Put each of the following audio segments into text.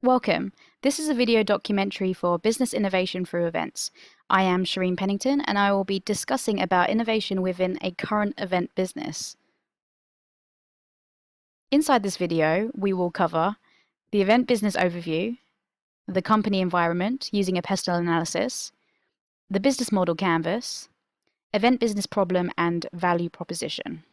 Welcome. This is a video documentary for business innovation through events. I am Shireen Pennington, and I will be discussing about innovation within a current event business. Inside this video, we will cover the event business overview, the company environment using a pestle analysis, the business model canvas, event business problem and value proposition.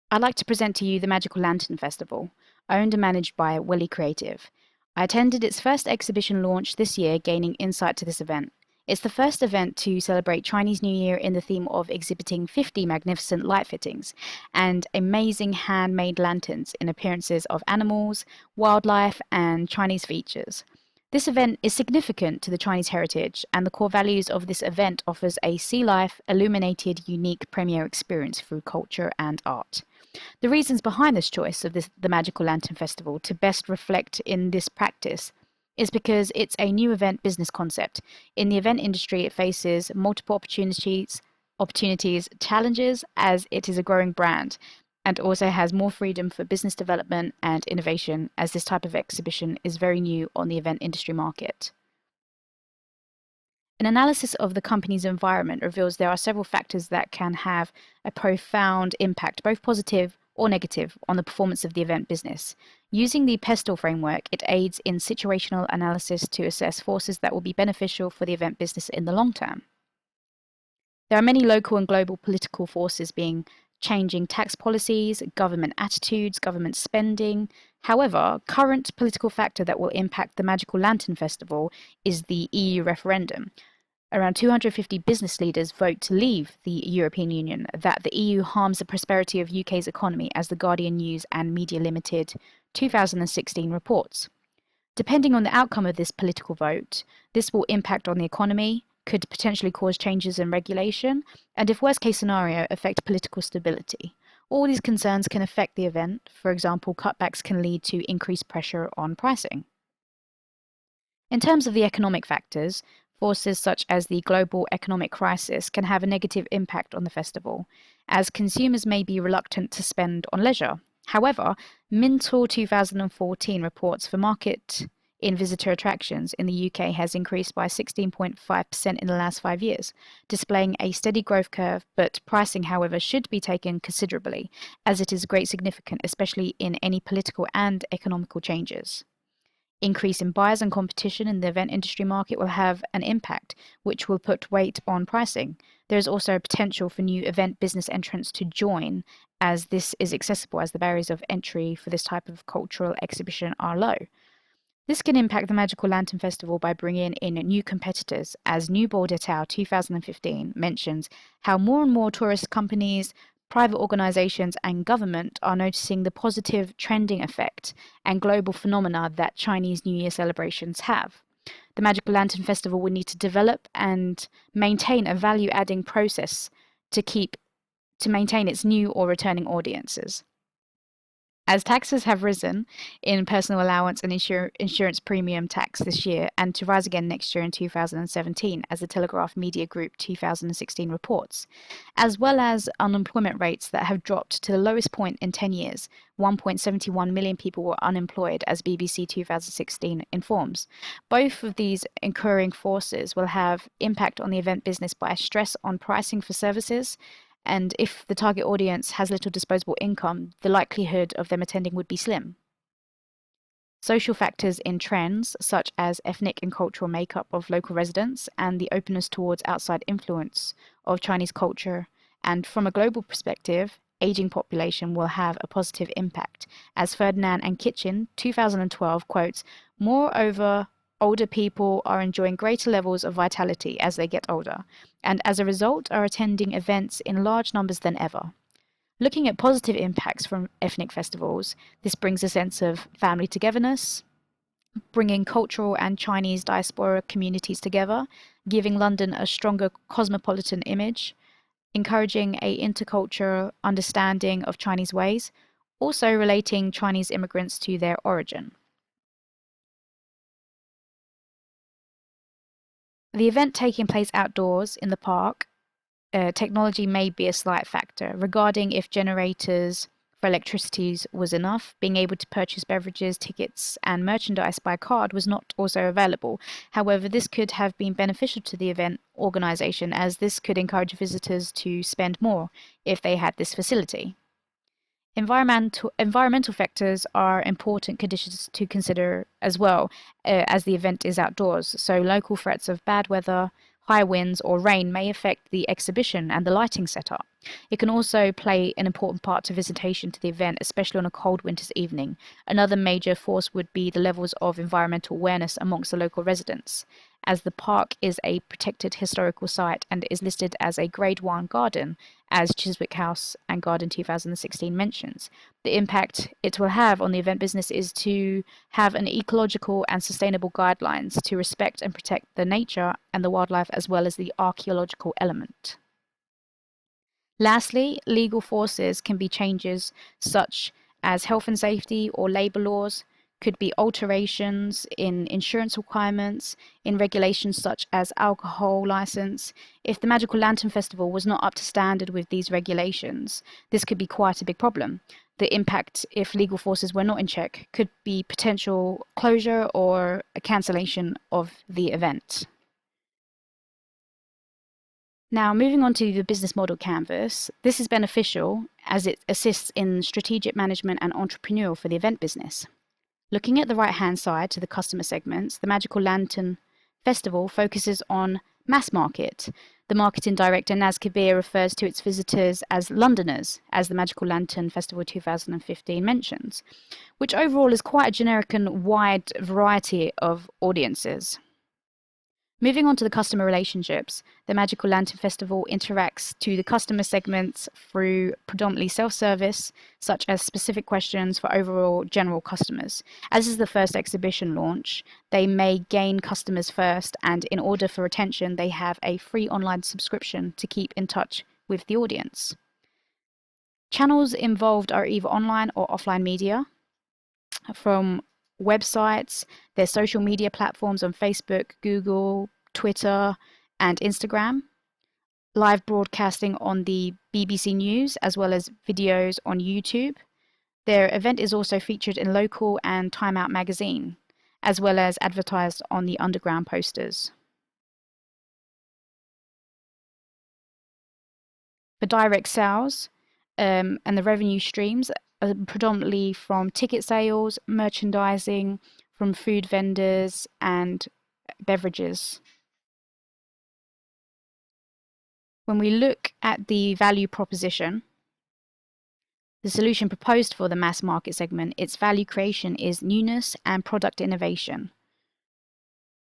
I'd like to present to you the Magical Lantern Festival, owned and managed by Welly Creative. I attended its first exhibition launch this year, gaining insight to this event. It's the first event to celebrate Chinese New Year in the theme of exhibiting 50 magnificent light fittings and amazing handmade lanterns in appearances of animals, wildlife, and Chinese features. This event is significant to the Chinese heritage, and the core values of this event offers a sea life, illuminated, unique premiere experience through culture and art. The reasons behind this choice of the Magical Lantern Festival to best reflect in this practice is because it's a new event business concept. In the event industry, it faces multiple opportunities, challenges, as it is a growing brand, and also has more freedom for business development and innovation, as this type of exhibition is very new on the event industry market. An analysis of the company's environment reveals there are several factors that can have a profound impact, both positive or negative, on the performance of the event business. Using the PESTLE framework, it aids in situational analysis to assess forces that will be beneficial for the event business in the long term. There are many local and global political forces changing tax policies, government attitudes, government spending. However, current political factor that will impact the Magical Lantern Festival is the EU referendum. Around 250 business leaders vote to leave the European Union, that the EU harms the prosperity of UK's economy, as the Guardian News and Media Limited 2016 reports. Depending on the outcome of this political vote, this will impact on the economy, could potentially cause changes in regulation, and if worst case scenario, affect political stability. All these concerns can affect the event. For example, cutbacks can lead to increased pressure on pricing. In terms of the economic factors, forces such as the global economic crisis can have a negative impact on the festival, as consumers may be reluctant to spend on leisure. However, Mintel 2014 reports for market in visitor attractions in the UK has increased by 16.5% in the last 5 years, displaying a steady growth curve, but pricing, however, should be taken considerably, as it is great significant, especially in any political and economical changes. Increase in buyers and competition in the event industry market will have an impact, which will put weight on pricing. There is also a potential for new event business entrants to join, as this is accessible, as the barriers of entry for this type of cultural exhibition are low. This can impact the Magical Lantern Festival by bringing in new competitors, as Newbold et al. 2015 mentions how more and more tourist companies, private organizations, and government are noticing the positive trending effect and global phenomena that Chinese New Year celebrations have. The Magical Lantern Festival will need to develop and maintain a value-adding process to maintain its new or returning audiences. As taxes have risen in personal allowance and insurance premium tax this year, and to rise again next year in 2017, as the Telegraph Media Group 2016 reports, as well as unemployment rates that have dropped to the lowest point in 10 years, 1.71 million people were unemployed, as BBC 2016 informs. Both of these occurring forces will have impact on the event business by stress on pricing for services, and if the target audience has little disposable income, the likelihood of them attending would be slim. Social factors in trends, such as ethnic and cultural makeup of local residents and the openness towards outside influence of Chinese culture, and from a global perspective, aging population will have a positive impact, as Ferdinand and Kitchen 2012 quotes, "Moreover, older people are enjoying greater levels of vitality as they get older, and as a result are attending events in large numbers than ever." Looking at positive impacts from ethnic festivals, this brings a sense of family togetherness, bringing cultural and Chinese diaspora communities together, giving London a stronger cosmopolitan image, encouraging a intercultural understanding of Chinese ways, also relating Chinese immigrants to their origin. The event taking place outdoors in the park, technology may be a slight factor regarding if generators for electricity was enough. Being able to purchase beverages, tickets, and merchandise by card was not also available. However, this could have been beneficial to the event organization, as this could encourage visitors to spend more if they had this facility. Environmental factors are important conditions to consider as well, as the event is outdoors. So local threats of bad weather, high winds, or rain may affect the exhibition and the lighting setup. It can also play an important part to visitation to the event, especially on a cold winter's evening. Another major force would be the levels of environmental awareness amongst the local residents. As the park is a protected historical site and is listed as a Grade 1 garden, as Chiswick House and Garden 2016 mentions, the impact it will have on the event business is to have an ecological and sustainable guidelines to respect and protect the nature and the wildlife, as well as the archaeological element. Lastly, legal forces can be changes such as health and safety or labour laws, could be alterations in insurance requirements, in regulations such as alcohol license. If the Magical Lantern Festival was not up to standard with these regulations, this could be quite a big problem. The impact, if legal forces were not in check, could be potential closure or a cancellation of the event. Now, moving on to the business model canvas, this is beneficial as it assists in strategic management and entrepreneurial for the event business. Looking at the right-hand side to the customer segments, the Magical Lantern Festival focuses on mass market. The marketing director, Naz Kabir, refers to its visitors as Londoners, as the Magical Lantern Festival 2015 mentions, which overall is quite a generic and wide variety of audiences. Moving on to the customer relationships, the Magical Lantern Festival interacts to the customer segments through predominantly self-service, such as specific questions for overall general customers. As is the first exhibition launch, they may gain customers first, and in order for retention, they have a free online subscription to keep in touch with the audience. Channels involved are either online or offline media, from websites, their social media platforms on Facebook, Google, Twitter, and Instagram, live broadcasting on the BBC News, as well as videos on YouTube. Their event is also featured in Local and Time Out magazine, as well as advertised on the underground posters. For direct sales and the revenue streams, predominantly from ticket sales, merchandising, from food vendors, and beverages. When we look at the value proposition, the solution proposed for the mass market segment, its value creation is newness and product innovation,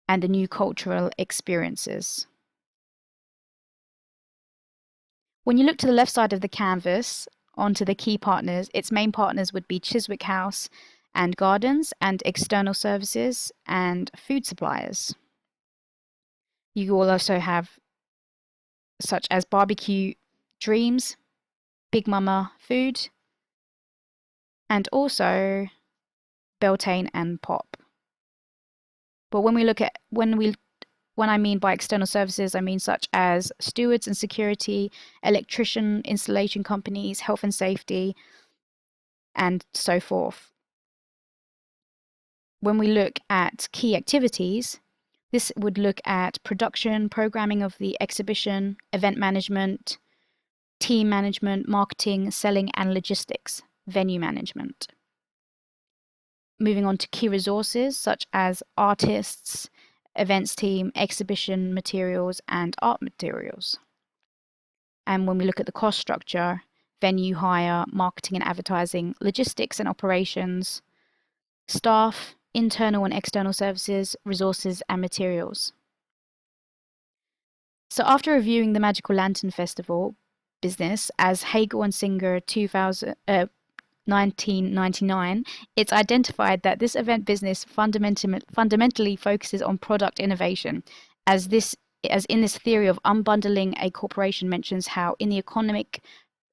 and the new cultural experiences. When you look to the left side of the canvas, onto the key partners, its main partners would be Chiswick House and Gardens, and external services and food suppliers. You will also have such as Barbecue Dreams, Big Mama Food, and also Beltane and Pop. But when I mean by external services, I mean such as stewards and security, electrician installation companies, health and safety, and so forth. When we look at key activities, this would look at production, programming of the exhibition, event management, team management, marketing, selling and logistics, venue management. Moving on to key resources such as artists, events team, exhibition materials, and art materials. And when we look at the cost structure, venue hire, marketing and advertising, logistics and operations, staff, internal and external services, resources and materials. So after reviewing the Magical Lantern Festival business as Hagel and Singer 1999, it's identified that this event business fundamentally focuses on product innovation, as in this theory of unbundling, a corporation mentions how in the economic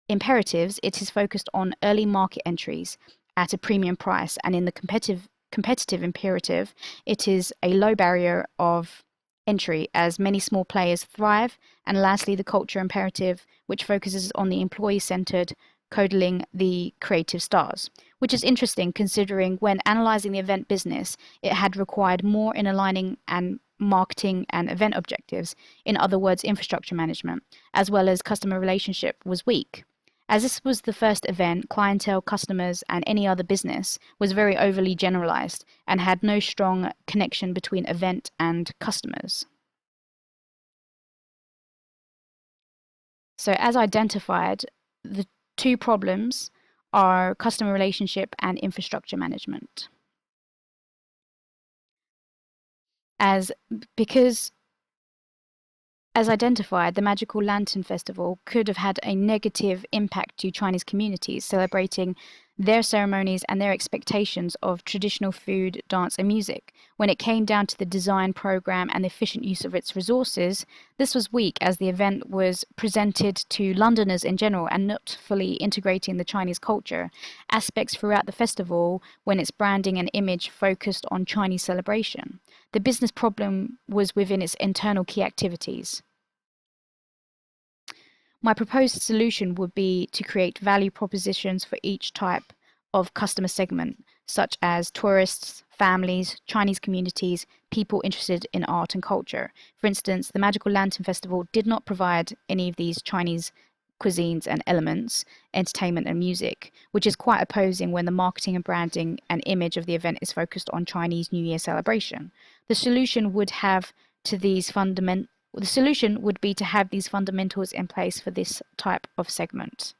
imperatives it is focused on early market entries at a premium price, and in the competitive imperative it is a low barrier of entry as many small players thrive. And lastly, the culture imperative, which focuses on the employee-centered coddling the creative stars, which is interesting considering when analyzing the event business, it had required more in aligning and marketing and event objectives, in other words, infrastructure management, as well as customer relationship was weak. As this was the first event, clientele, customers, and any other business was very overly generalized and had no strong connection between event and customers. So, as identified, the two problems are customer relationship and infrastructure management. Because as identified, the Magical Lantern Festival could have had a negative impact to Chinese communities celebrating their ceremonies and their expectations of traditional food, dance, and music. When it came down to the design program and the efficient use of its resources, this was weak as the event was presented to Londoners in general and not fully integrating the Chinese culture. Aspects throughout the festival, when its branding and image focused on Chinese celebration. The business problem was within its internal key activities. My proposed solution would be to create value propositions for each type of customer segment, such as tourists, families, Chinese communities, people interested in art and culture. For instance, the Magical Lantern Festival did not provide any of these Chinese cuisines and elements, entertainment and music, which is quite opposing when the marketing and branding and image of the event is focused on Chinese New Year celebration. The solution would be to have these fundamentals in place for this type of segment.